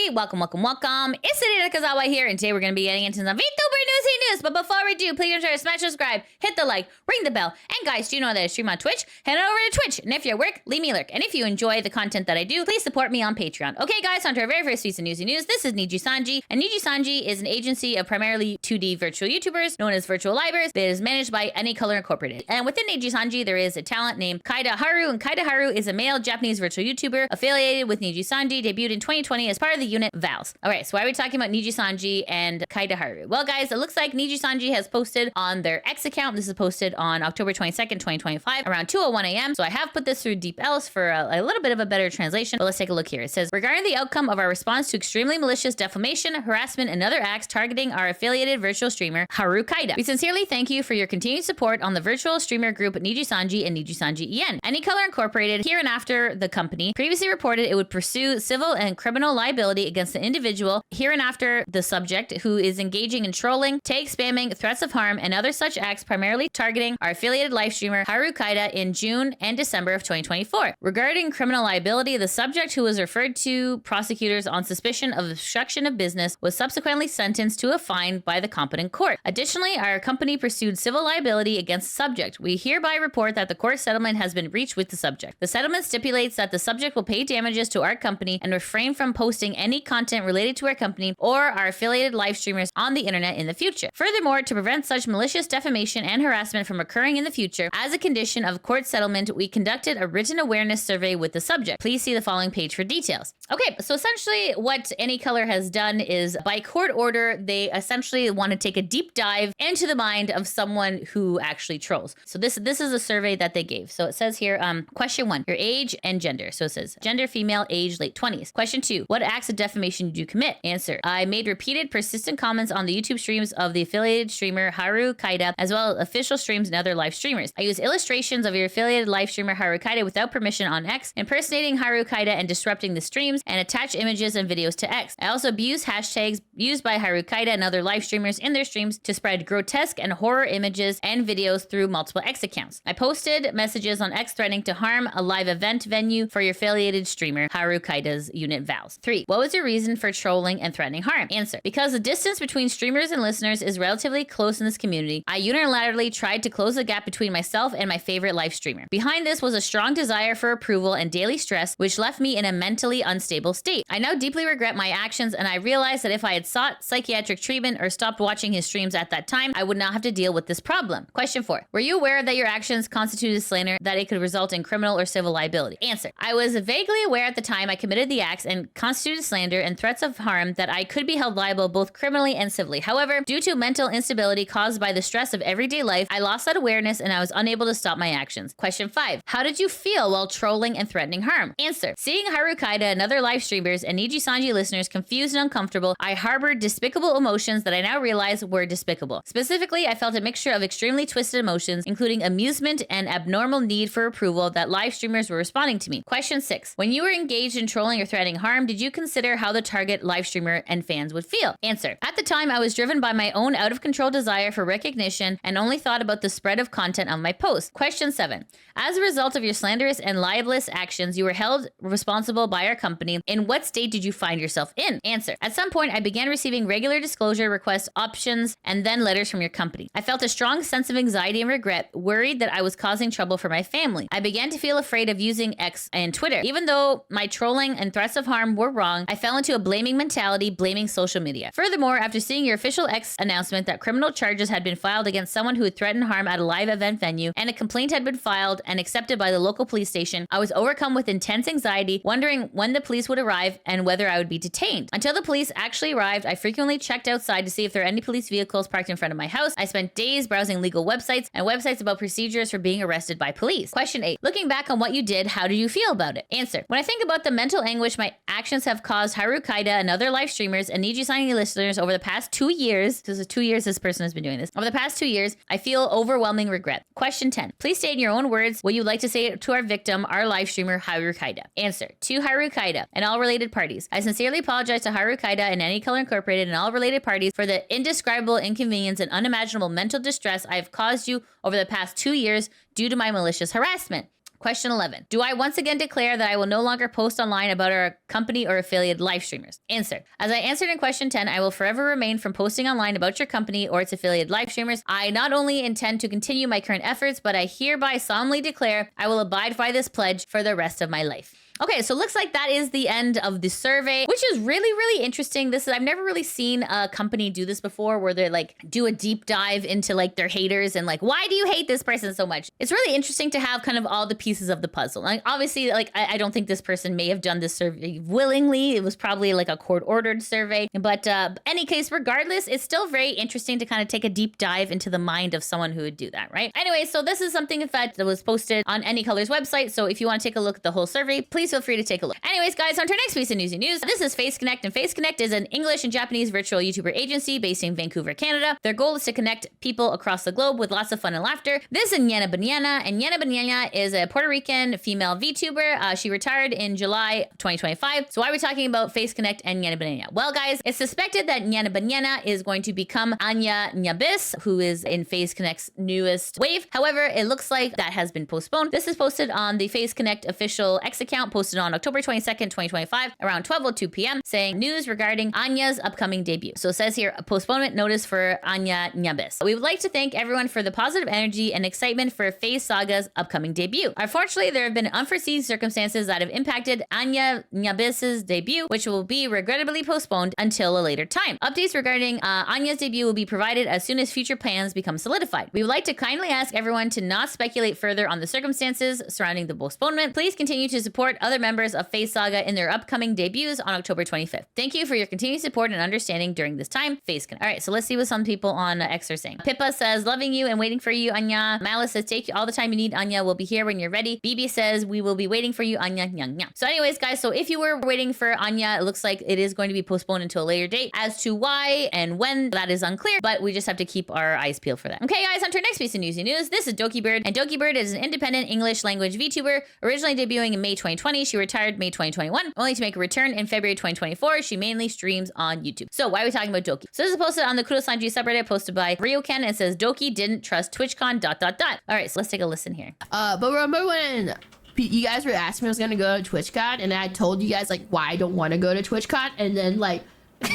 everybody! Welcome, welcome, welcome. It's Anny Nakazawa here, and today we're going to be getting into some Vtuber Newsie news. But before we do, please ensure to smash subscribe, hit the like, ring the bell, and guys, do you know that I stream on Twitch? Head on over to Twitch, and if you're at work, leave me a lurk. And if you enjoy the content that I do, please support me on Patreon. Okay, guys, on to our very first piece of Newsy news. This is NIJISANJI, and NIJISANJI is an agency of primarily 2D virtual YouTubers known as Virtual Libers that is managed by Any Color Incorporated. And within NIJISANJI, there is a talent named Kaida Haru, and Kaida Haru is a male Japanese virtual YouTuber affiliated with NIJISANJI, debuted in 2020 as part of the unit VEDAL. Alright, so why are we talking about NIJISANJI and Kaida Haru? Well, guys, it looks like NIJISANJI has posted on their X account. This is posted on October 22nd, 2025, around 2:01 a.m. So I have put this through DeepL for a little bit of a better translation, but let's take a look here. It says, regarding the outcome of our response to extremely malicious defamation, harassment, and other acts targeting our affiliated virtual streamer, Haru Kaida, we sincerely thank you for your continued support on the virtual streamer group NIJISANJI and NIJISANJI EN. Any Color Incorporated, hereinafter the company, previously reported it would pursue civil and criminal liability against the individual, hereinafter the subject, who is engaging in trolling, tag spamming, threats of harm, and other such acts primarily targeting our affiliated live streamer Haru Kaida in June and December of 2024. Regarding criminal liability, the subject, who was referred to prosecutors on suspicion of obstruction of business, was subsequently sentenced to a fine by the competent court. Additionally, our company pursued civil liability against the subject. We hereby report that the court settlement has been reached with the subject. The settlement stipulates that the subject will pay damages to our company and refrain from posting any content related to our company or our affiliated live streamers on the internet in the future. Furthermore, to prevent such malicious defamation and harassment from occurring in the future, as a condition of court settlement, we conducted a written awareness survey with the subject. Please see the following page for details. Okay, so essentially what Any Color has done is, by court order, they essentially want to take a deep dive into the mind of someone who actually trolls. So this is a survey that they gave. So it says here, question 1, your age and gender. So it says gender female, age late 20s. Question 2, what acts of defamation did you commit? Answer, I made repeated persistent comments on the YouTube streams of the affiliated streamer Haru Kaida, as well as official streams and other live streamers. I use illustrations of your affiliated live streamer Haru Kaida without permission on X, impersonating Haru Kaida and disrupting the streams, and attach images and videos to X. I also abuse hashtags used by Haru Kaida and other live streamers in their streams to spread grotesque and horror images and videos through multiple X accounts. I posted messages on X threatening to harm a live event venue for your affiliated streamer Haru Kaida's unit VALs. 3. What was your reason for trolling and threatening harm? Answer, because the distance between streamers and listeners is relatively close in this community, I unilaterally tried to close the gap between myself and my favorite live streamer. Behind this was a strong desire for approval and daily stress, which left me in a mentally unstable state. I now deeply regret my actions, and I realized that if I had sought psychiatric treatment or stopped watching his streams at that time, I would not have to deal with this problem. Question 4. Were you aware that your actions constituted slander, that it could result in criminal or civil liability? Answer, I was vaguely aware at the time I committed the acts and constituted slander and threats of harm that I could be held liable both criminally and civilly. However, due to mental instability caused by the stress of everyday life, I lost that awareness and I was unable to stop my actions. Question 5. How did you feel while trolling and threatening harm? Answer, seeing Haru Kaida and other live streamers and NIJISANJI listeners confused and uncomfortable, I harbored despicable emotions that I now realize were despicable. Specifically, I felt a mixture of extremely twisted emotions, including amusement and abnormal need for approval that live streamers were responding to me. Question 6. When you were engaged in trolling or threatening harm, did you consider how the target live streamer and fans would feel? Answer, at the time, I was driven by my own out-of-control desire for recognition and only thought about the spread of content on my post. Question 7. As a result of your slanderous and libelous actions, you were held responsible by our company. In what state did you find yourself in? Answer, at some point, I began receiving regular disclosure requests, options, and then letters from your company. I felt a strong sense of anxiety and regret, worried that I was causing trouble for my family. I began to feel afraid of using X and Twitter. Even though my trolling and threats of harm were wrong, I fell into a blaming mentality, blaming social media. Furthermore, after seeing your official X announcement that criminal charges had been filed against someone who had threatened harm at a live event venue, and a complaint had been filed and accepted by the local police station, I was overcome with intense anxiety, wondering when the police would arrive and whether I would be detained. Until the police actually arrived, I frequently checked outside to see if there are any police vehicles parked in front of my house. I spent days browsing legal websites and websites about procedures for being arrested by police. Question 8. Looking back on what you did, how do you feel about it? Answer, when I think about the mental anguish my actions have caused Haru Kaida and other live streamers and NIJISANJI listeners over the past 2 years, this is 2 years this person has been doing this, over the past 2 years, I feel overwhelming regret. Question 10. Please state in your own words what you'd like to say to our victim, our live streamer, Haru Kaida. Answer, to Haru Kaida and all related parties, I sincerely apologize to Haru Kaida and Any Color Incorporated and all related parties for the indescribable inconvenience and unimaginable mental distress I have caused you over the past 2 years due to my malicious harassment. Question 11. Do I once again declare that I will no longer post online about our company or affiliate live streamers? Answer. As I answered in question 10, I will forever remain from posting online about your company or its affiliate live streamers. I not only intend to continue my current efforts, but I hereby solemnly declare I will abide by this pledge for the rest of my life. Okay, so it looks like that is the end of the survey, which is really, really interesting. I've never really seen a company do this before where they like do a deep dive into like their haters and like, why do you hate this person so much? It's really interesting to have kind of all the pieces of the puzzle. Like obviously, like I don't think this person may have done this survey willingly. It was probably like a court-ordered survey. But any case, regardless, it's still very interesting to kind of take a deep dive into the mind of someone who would do that, right? Anyway, so this is something in fact that was posted on Any Color's website. So if you want to take a look at the whole survey, please feel free to take a look. Anyways, guys, on to our next piece of Newsy News. This is Face Connect, and Face Connect is an English and Japanese virtual YouTuber agency based in Vancouver, Canada. Their goal is to connect people across the globe with lots of fun and laughter. This is Nyana Banyana, and Nyana Banyana is a Puerto Rican female VTuber. She retired in July 2025. So why are we talking about Face Connect and Nyana Banyana? Well, guys, it's suspected that Nyana Banyana is going to become Anya Nyabyss, who is in Face Connect's newest wave. However, it looks like that has been postponed. This is posted on the Face Connect official X account, posted on October 22nd, 2025, around 12:02 p.m., saying news regarding Anya's upcoming debut. So it says here, a postponement notice for Anya Nyabyss. We would like to thank everyone for the positive energy and excitement for Face Saga's upcoming debut. Unfortunately, there have been unforeseen circumstances that have impacted Anya Nyabyss's debut, which will be regrettably postponed until a later time. Updates regarding Anya's debut will be provided as soon as future plans become solidified. We would like to kindly ask everyone to not speculate further on the circumstances surrounding the postponement. Please continue to support other members of Face Saga in their upcoming debuts on October 25th. Thank you for your continued support and understanding during this time. Face Connect. All right, so let's see what some people on X are saying. Pippa says, loving you and waiting for you, Anya. Malice says, take all the time you need, Anya. We'll be here when you're ready. BB says, we will be waiting for you, Anya. Nyang, nyang. So anyways, guys, so if you were waiting for Anya, it looks like it is going to be postponed until a later date. As to why and when, that is unclear, but we just have to keep our eyes peeled for that. Okay, guys, on to our next piece of Newsy News. This is Dokibird, and Dokibird is an independent English language VTuber, originally debuting in May 2020. She retired May 2021, only to make a return in February 2024. She mainly streams on YouTube. So why are we talking about Doki? So this is posted on the Kudosanji subreddit, posted by Ryoken, and says Doki didn't trust TwitchCon ... All right, so let's take a listen here. But remember when you guys were asking me if I was gonna go to TwitchCon, and I told you guys like why I don't want to go to TwitchCon, and then like and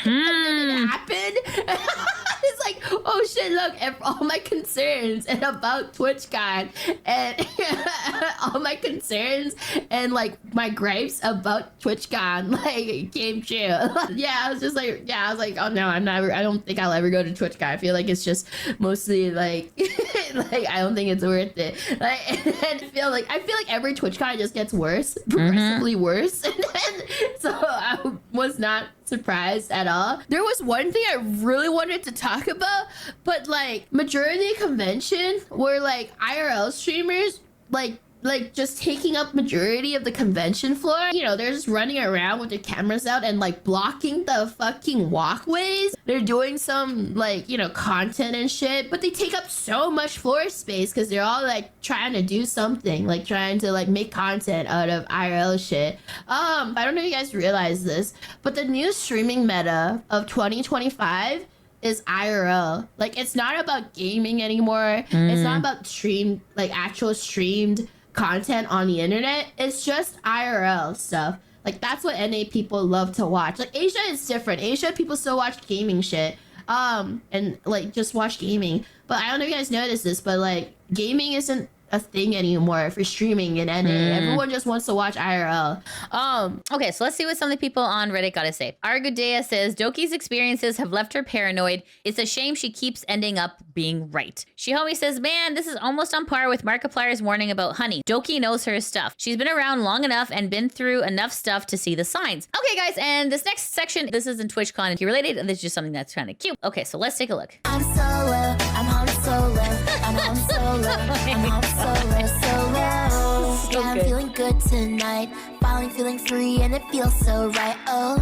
then it happened. It's like, oh shit, look, all my concerns and about TwitchCon and all my concerns and like my gripes about TwitchCon like came true. Yeah, I was just like, I was like, oh no, I don't think I'll ever go to TwitchCon. I feel like it's just mostly like like I don't think it's worth it. Like, and I feel like every TwitchCon just gets worse, progressively worse. And then, so I was not surprised at all. There was one thing I really wanted to talk about, but like majority convention were like IRL streamers like just taking up majority of the convention floor. You know, they're just running around with their cameras out and like blocking the fucking walkways. They're doing some like, you know, content and shit, but they take up so much floor space because they're all like trying to do something, like trying to like make content out of IRL shit. I don't know if you guys realize this, but the new streaming meta of 2025 is IRL. Like, it's not about gaming anymore. It's not about actual streamed content on the internet. It's just IRL stuff. Like, that's what NA people love to watch. Like, Asia is different. Asia people still watch gaming shit. And like just watch gaming. But I don't know if you guys noticed this, but like gaming isn't a thing anymore for streaming in NA. Everyone just wants to watch IRL. Okay, so let's see what some of the people on Reddit got to say. Argudea says, Doki's experiences have left her paranoid. It's a shame she keeps ending up being right. Shihomi says, man, this is almost on par with Markiplier's warning about honey. Doki knows her stuff. She's been around long enough and been through enough stuff to see the signs. Okay, guys, and this next section, this isn't TwitchCon related, and this is just something that's kind of cute. Okay, so let's take a look. I'm solo, I'm home solo, I'm home solo, I'm home solo. Yeah, I'm feeling good tonight. Finally feeling free and it feels so right. Oh,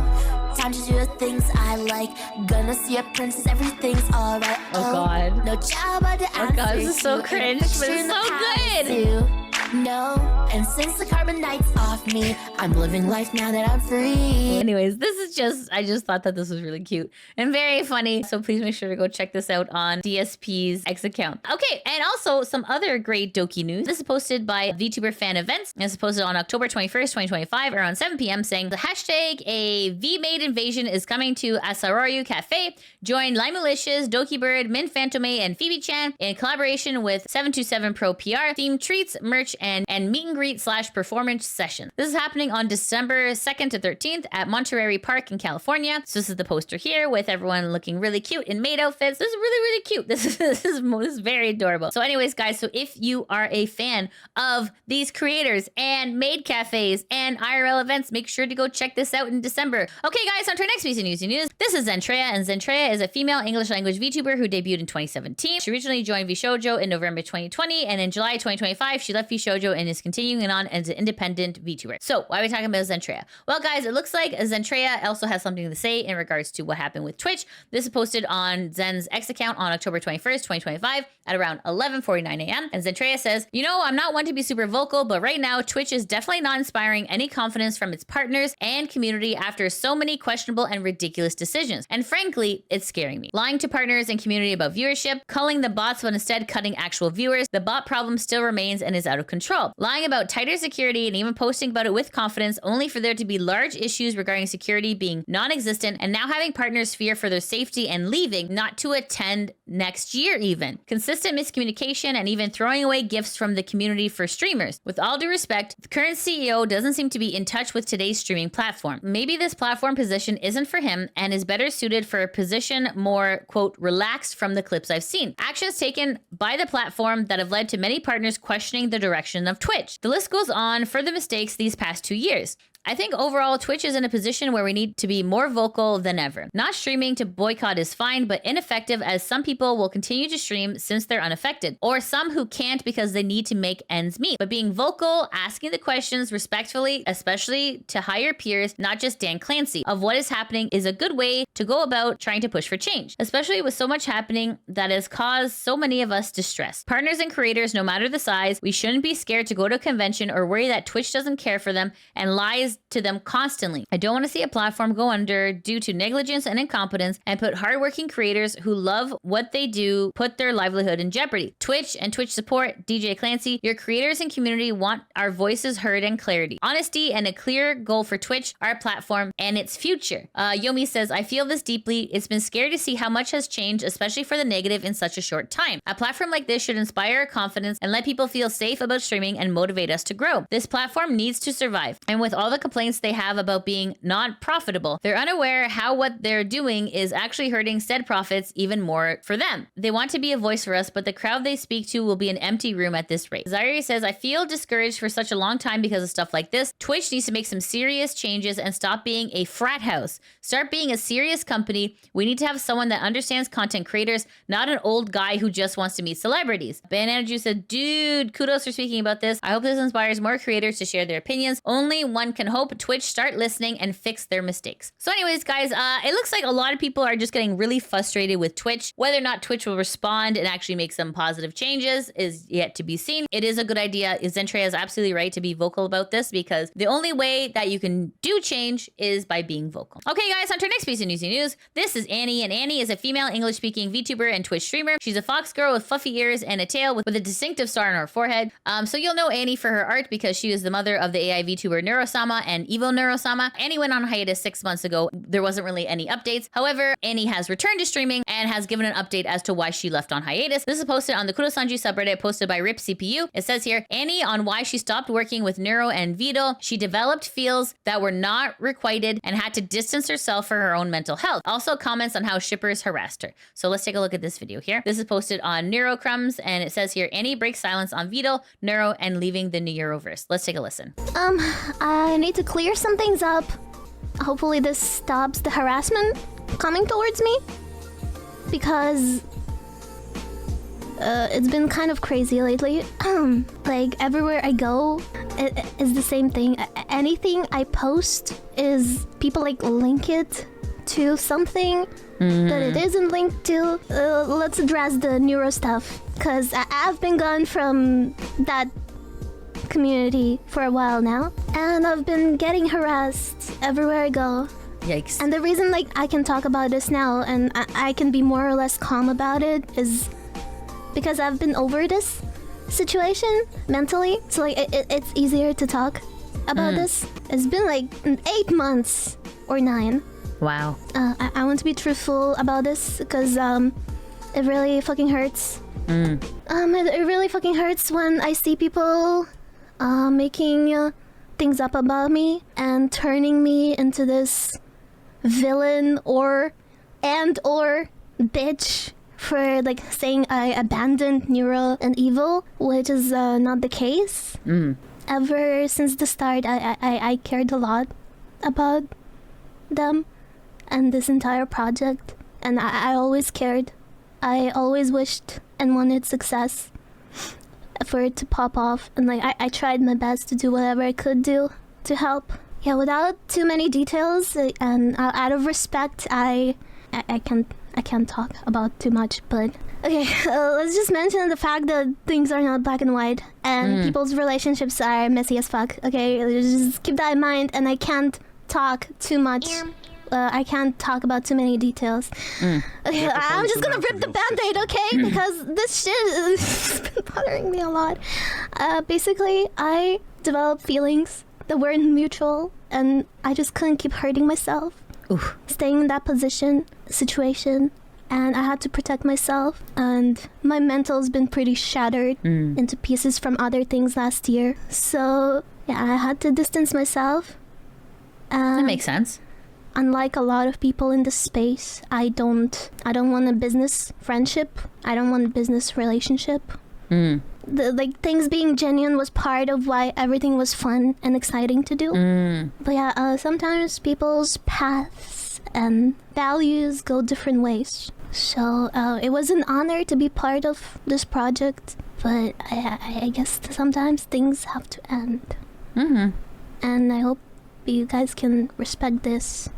time to do the things I like. Gonna see a princess, everything's alright. Oh god. No job, but the oh god, this is so cringe, but it's so good. No, and since the carbon night's off me, I'm living life now that I'm free. Anyways, this is just, I just thought that this was really cute and very funny. So please make sure to go check this out on DSP's X account. Okay, and also some other great Doki news. This is posted by VTuber Fan Events. This is posted on October 21st, 2025, around 7 p.m. saying the hashtag a V-Made invasion is coming to Asaroru Cafe. Join Limelicious, Dokibird, Min Phantome, and Phoebe Chan in collaboration with 727 Pro PR, themed treats, merch, and meet and greet / performance session. This is happening on December 2nd to 13th at Monterey Park in California. So this is the poster here with everyone looking really cute in maid outfits. This is really, really cute. This is very adorable. So anyways, guys, so if you are a fan of these creators and maid cafes and IRL events, make sure to go check this out in December. Okay, guys, on to our next piece of Newsy news. This is Zentreya, and Zentreya is a female English language VTuber who debuted in 2017. She originally joined VShojo in November 2020, and in July 2025, she left VShojo and is continuing on as an independent VTuber. So why are we talking about Zentreya? Well, guys, it looks like Zentreya also has something to say in regards to what happened with Twitch. This is posted on Zen's X account on October 21st, 2025 at around 11:49 a.m. And Zentreya says, you know, I'm not one to be super vocal, but right now Twitch is definitely not inspiring any confidence from its partners and community after so many questionable and ridiculous decisions. And frankly, it's scaring me. Lying to partners and community about viewership, culling the bots but instead cutting actual viewers, the bot problem still remains and is out of control. Lying about tighter security and even posting about it with confidence only for there to be large issues regarding security being non-existent, and now having partners fear for their safety and leaving, not to attend next year even. Consistent miscommunication and even throwing away gifts from the community for streamers. With all due respect, the current CEO doesn't seem to be in touch with today's streaming platform. Maybe this platform position isn't for him and is better suited for a position more, quote, relaxed from the clips I've seen. Actions taken by the platform that have led to many partners questioning the direction of Twitch. The list goes on for the mistakes these past 2 years. I think overall, Twitch is in a position where we need to be more vocal than ever. Not streaming to boycott is fine, but ineffective, as some people will continue to stream since they're unaffected, or some who can't because they need to make ends meet. But being vocal, asking the questions respectfully, especially to higher peers, not just Dan Clancy, of what is happening is a good way to go about trying to push for change, especially with so much happening that has caused so many of us distress. Partners and creators, no matter the size, we shouldn't be scared to go to a convention or worry that Twitch doesn't care for them and lies to them constantly. I don't want to see a platform go under due to negligence and incompetence and put hardworking creators who love what they do put their livelihood in jeopardy. Twitch and Twitch support, DJ Clancy, your creators and community want our voices heard and clarity, honesty, and a clear goal for Twitch, our platform, and its future. Yomi says, I feel this deeply. It's been scary to see how much has changed, especially for the negative in such a short time. A platform like this should inspire our confidence and let people feel safe about streaming and motivate us to grow. This platform needs to survive. And with all the complaints they have about being not profitable, they're unaware how what they're doing is actually hurting said profits even more for them. They want to be a voice for us, but the crowd they speak to will be an empty room at this rate. Zaire says, I feel discouraged for such a long time because of stuff like this. Twitch needs to make some serious changes and stop being a frat house. Start being a serious company. We need to have someone that understands content creators, not an old guy who just wants to meet celebrities. Banana Juice said, dude, kudos for speaking about this. I hope this inspires more creators to share their opinions. Only one can hope Twitch start listening and fix their mistakes. So anyways, guys, it looks like a lot of people are just getting really frustrated with Twitch. Whether or not Twitch will respond and actually make some positive changes is yet to be seen. It is a good idea. Zentreya is absolutely right to be vocal about this, because the only way that you can do change is by being vocal. Okay, guys, on to our next piece of Newsy news. This is Anny, and Anny is a female English-speaking VTuber and Twitch streamer. She's a fox girl with fluffy ears and a tail with a distinctive star on her forehead. So you'll know Anny for her art because she is the mother of the AI VTuber Neurosama and Evo Neurosama. Anny went on hiatus 6 months ago. There wasn't really any updates. However, Anny has returned to streaming and has given an update as to why she left on hiatus. This is posted on the NIJISANJI subreddit, posted by Rip CPU. It says here, Anny on why she stopped working with NEURO and VEDAL. She developed feels that were not requited and had to distance herself for her own mental health. Also comments on how shippers harassed her. So let's take a look at this video here. This is posted on NEURO Crumbs, and it says here, Anny breaks silence on VEDAL, NEURO, and leaving the NEUROverse. Let's take a listen. I need to clear some things up. Hopefully this stops the harassment coming towards me, because it's been kind of crazy lately. Like everywhere I go, it is the same thing. Anything I post is people like link it to something that it isn't linked to. Let's address the NEURO stuff, because I've been gone from that community for a while now, and I've been getting harassed everywhere I go. Yikes. And the reason like I can talk about this now and I can be more or less calm about it is because I've been over this situation mentally. So like it's easier to talk about this. It's been like 8 months or 9. Wow. I want to be truthful about this because it really fucking hurts. It really fucking hurts when I see people making things up about me and turning me into this villain or bitch for like saying I abandoned NEURO and evil, which is not the case. Ever since the start, I cared a lot about them and this entire project, and I always cared. I always wished and wanted success for it to pop off, and like I tried my best to do whatever I could do to help. Yeah, without too many details and out of respect, I can't talk about too much. But okay, let's just mention the fact that things are not black and white, and people's relationships are messy as fuck. Okay, just keep that in mind, and I can't talk too much. I can't talk about too many details. Okay, I'm just gonna rip the band-aid, okay? Because this shit has been bothering me a lot. Basically, I developed feelings that weren't mutual, and I just couldn't keep hurting myself. Staying in that situation, and I had to protect myself, and my mental's been pretty shattered into pieces from other things last year. So, yeah, I had to distance myself. That makes sense. Unlike a lot of people in this space, I don't want a business friendship. I don't want a business relationship. Like things being genuine was part of why everything was fun and exciting to do. But yeah, sometimes people's paths and values go different ways. So it was an honor to be part of this project, but I guess sometimes things have to end. And I hope you guys can respect this,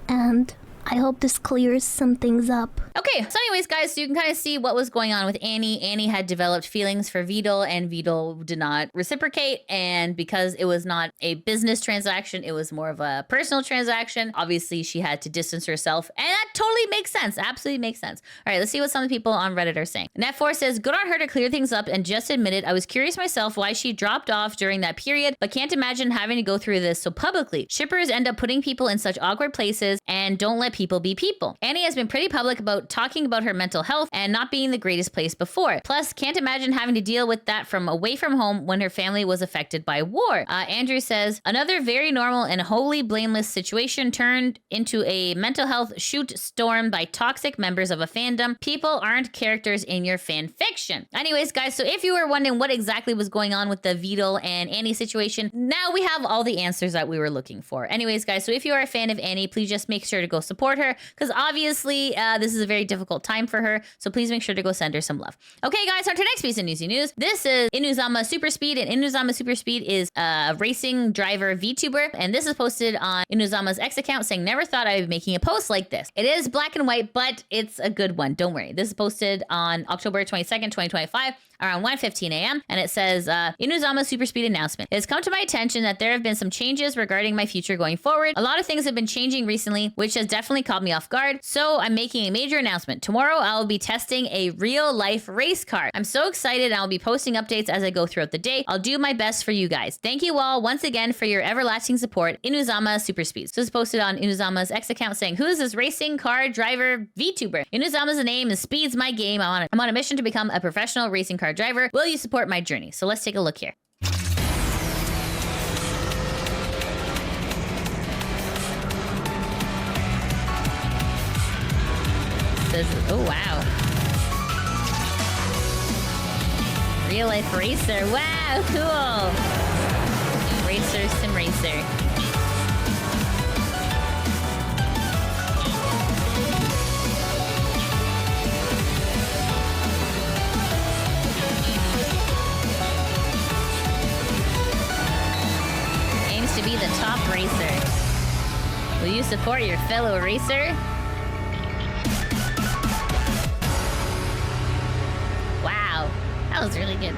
and I hope this clears some things up. Okay, so anyways, guys, so you can kind of see what was going on with Annie. Annie had developed feelings for VEDAL, and VEDAL did not reciprocate. And because it was not a business transaction, it was more of a personal transaction. Obviously, she had to distance herself, and that totally makes sense. Absolutely makes sense. All right, let's see what some of the people on Reddit are saying. Net4 says, good on her to clear things up and just admit it. I was curious myself why she dropped off during that period, but can't imagine having to go through this so publicly. Shippers end up putting people in such awkward places and don't let people be people. Annie has been pretty public about talking about her mental health and not being the greatest place before. Plus, can't imagine having to deal with that from away from home when her family was affected by war. Andrew says, another very normal and wholly blameless situation turned into a mental health shoot storm by toxic members of a fandom. People aren't characters in your fan fiction. Anyways, guys, so if you were wondering what exactly was going on with the VEDAL and Annie situation, now we have all the answers that we were looking for. Anyways, guys, so if you are a fan of Annie, please just make sure to go support her, because obviously this is a very difficult time for her, so please make sure to go send her some love. Okay, guys, on to our next piece of Newsy news. This is Inuzama Super Speed, and Inuzama Super Speed is a racing driver VTuber, and this is posted on Inuzama's X account saying, never thought I would be making a post like this. It is black and white, but it's a good one, don't worry. This is posted on October 22nd, 2025, around 1:15 a.m. and it says, Inuzama Super Speed announcement. It has come to my attention that there have been some changes regarding my future going forward. A lot of things have been changing recently, which has definitely caught me off guard. So I'm making a major announcement. Tomorrow I will be testing a real life race car. I'm so excited, and I'll be posting updates as I go throughout the day. I'll do my best for you guys. Thank you all once again for your everlasting support. Inuzama Super Speed. So it's posted on Inuzama's X account saying, who is this racing car driver VTuber? Inuzama's a name and Speed's my game. I'm on a mission to become a professional racing car driver. Will you support my journey? So let's take a look here. This, oh wow. Real life racer. Wow, cool. Racer, sim racer. To be the top racer. Will you support your fellow racer? Wow, that was really good.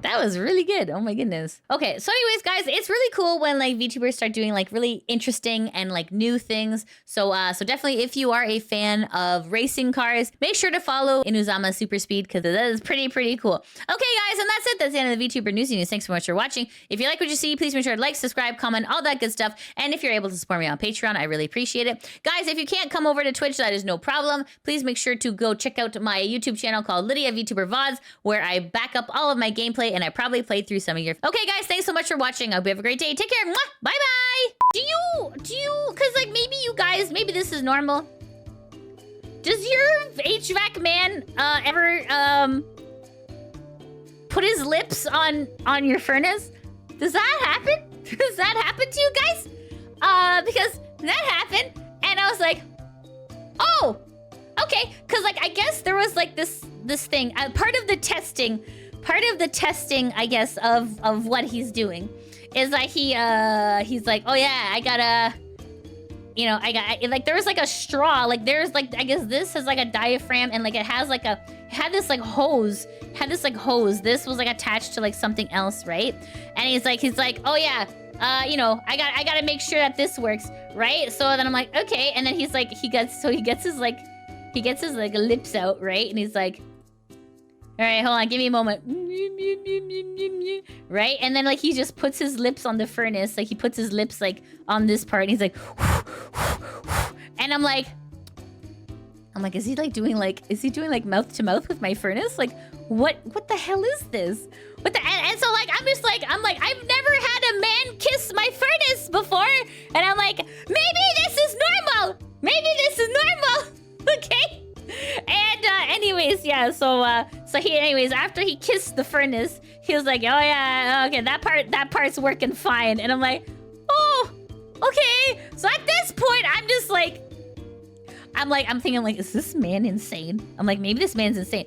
That That was really good. Oh my goodness. Okay, so anyways, guys, it's really cool when like VTubers start doing like really interesting and like new things. So so definitely if you are a fan of racing cars, make sure to follow Inuzama Super Speed because that is pretty cool. Okay, guys, and that's it. That's the end of the VTuber Newsy News. Thanks so much for watching. If you like what you see, please make sure to like, subscribe, comment, all that good stuff. And if you're able to support me on Patreon, I really appreciate it. Guys, if you can't come over to Twitch, that is no problem. Please make sure to go check out my YouTube channel called Lydia VTuber VODs, where I back up all of my gameplay and I probably played through some of your... Okay, guys, thanks so much for watching. I hope you have a great day. Take care. Mwah! Bye-bye. Do you, because like maybe you guys, maybe this is normal. Does your HVAC man ever put his lips on your furnace? Does that happen? Does that happen to you guys? Because that happened and I was like, oh, okay. Cause like, I guess there was like this thing, part of the testing, I guess, of what he's doing is like he's like, oh yeah, I gotta, you know, like there was like a straw, like there's like, I guess this has like a diaphragm and like it has like had this hose. This was like attached to like something else, right? And he's like, oh yeah, you know, I gotta make sure that this works, right? So then I'm like, okay. And then he's like, he gets his lips out, right? And he's like, all right, hold on, give me a moment. Right? And then like he just puts his lips on the furnace. Like he puts his lips like on this part and he's like, and I'm like, is he doing mouth to mouth with my furnace? Like, what the hell is this? And so like, I'm like, I've never had a man kiss my furnace before. And I'm like, maybe this is normal. Okay? And anyways, yeah, so he after he kissed the furnace, he was like, oh yeah, okay, that part's working fine. And I'm like, oh, okay. So at this point, I'm thinking like, is this man insane? I'm like, maybe this man's insane.